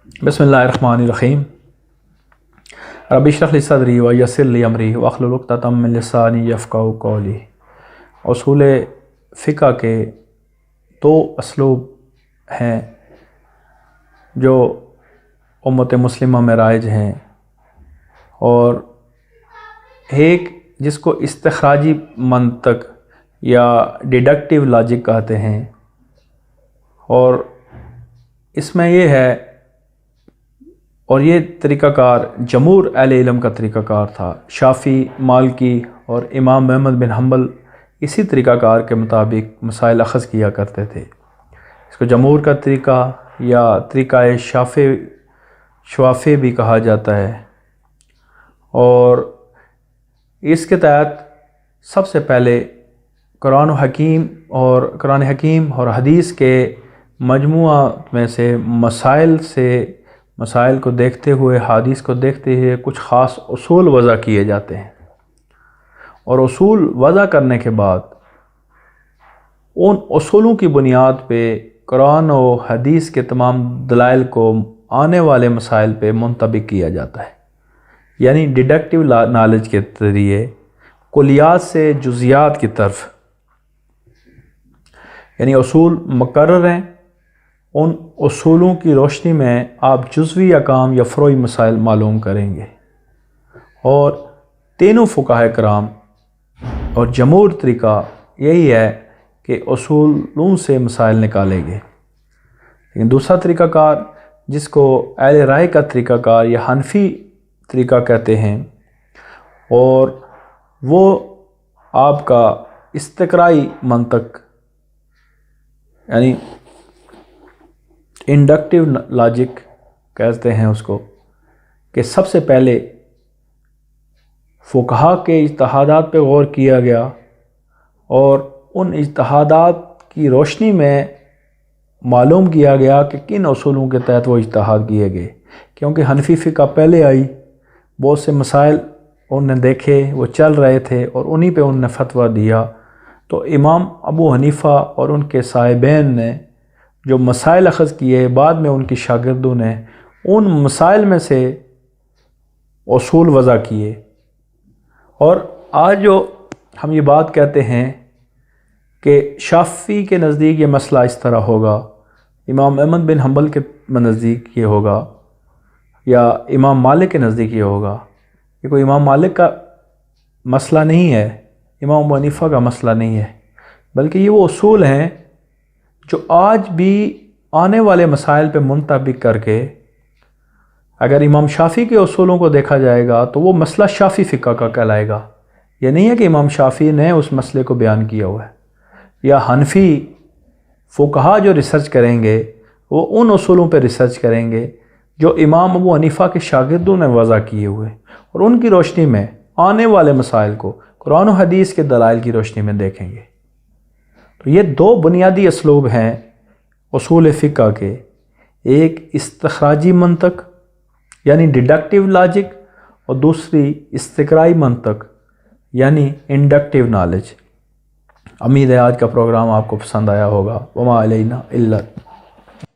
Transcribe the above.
बिस्मिल्लाहिर्रहमानिर्रहीम। रब्बि इश्रह ली सदरी व यस्सिर ली अमरी वहलुल उक़्दतम मिन लिसानी यफ़क़हू क़ौली। उसूल फ़िक़्ह के दो असलूब हैं जो उम्मत मुस्लिमा में राइज हैं, और एक जिसको इस्तिख़राजी मंतक या डिडक्टिव लॉजिक कहते हैं, और इसमें ये है, और ये तरीक़ाकार जमहूर अहले इल्म का तरीक़ाकार था। शाफ़ी, मालिकी और इमाम अहमद बिन हम्बल इसी तरीक़ाकार के मुताबिक मसाइल अख़ज़ किया करते थे। इसको जमहूर का तरीक़ा या तरीक़ा शाफ़ी भी कहा जाता है। और इसके तहत सबसे पहले कुरान हकीम और हदीस के मजमुआ में से मसाइल को देखते हुए, हदीस को देखते हुए कुछ ख़ास उसूल वज़ा किए जाते हैं, और उसूल वज़ा करने के बाद उन उसूलों की बुनियाद पे कुरान और हदीस के तमाम दलाइल को आने वाले मसाइल पे मुंतबिक किया जाता है। यानी डिडक्टिव नॉलेज के ज़रिए कुलियात से जुज़ियात की तरफ, यानी उसूल मुकर्रर हैं, उन उसूलों की रोशनी में आप जुज़वी अहकाम या फ़रोई मसाइल मालूम करेंगे। और तीनों फ़ुक़हा कराम और जमहूर तरीक़ा यही है कि उसूलों से मसाइल निकालेंगे। लेकिन दूसरा तरीक़ाकार जिसको अहले राय का तरीक़ाकार या हनफी तरीक़ा कहते हैं, और वो आपका इस्तिक़राई मंतक यानी इंडक्टिव लॉजिक कहते हैं उसको, कि सबसे पहले फ़ुक़हा के इज्तिहादात पे गौर किया गया और उन इज्तिहादात की रोशनी में मालूम किया गया कि किन उसूलों के तहत वो इज्तिहाद किए गए। क्योंकि हनफी फ़िक़्ह पहले आई, बहुत से मसाइल उन्होंने देखे, वो चल रहे थे और उन्हीं पे उन्होंने फतवा दिया। तो इमाम अबू हनीफ़ा और उनके साहिबैन ने जो मसाइल अख़ज़ किए, बाद में उनकी शागिर्दों ने उन मसाइल में से उसूल वज़ा किए। और आज जो हम ये बात कहते हैं कि शाफ़ी के नज़दीक ये मसला इस तरह होगा, इमाम अहमद बिन हम्बल के नज़दीक ये होगा, या इमाम मालिक के नज़दीक ये होगा, ये कोई इमाम मालिक का मसला नहीं है, इमाम अबू हनीफ़ा का मसला नहीं है, बल्कि ये वो उसूल हैं जो आज भी आने वाले मसाइल पे मुंतबिक करके, अगर इमाम शाफ़ी के उसूलों को देखा जाएगा तो वो मसला शाफ़ी फ़िक़्ह का कहलाएगा। ये नहीं है कि इमाम शाफ़ी ने उस मसले को बयान किया हुआ है। या हनफी फ़ुक़हा जो रिसर्च करेंगे वो उन उसूलों पे रिसर्च करेंगे जो इमाम अबू हनीफ़ा के शागिर्दों ने वज़ा किए हुए, और उनकी रोशनी में आने वाले मसाइल को कुरान और हदीस के दलाइल की रोशनी में देखेंगे। तो ये दो बुनियादी असलूब हैं उसूल फ़िक़्ह के, एक इस्तिख़राजी मंतक यानी डिडक्टिव लॉजिक, और दूसरी इस्तिक़राई मंतक यानी इंडक्टिव नॉलेज। उम्मीद है आज का प्रोग्राम आपको पसंद आया होगा। वमा अलैना इल्ला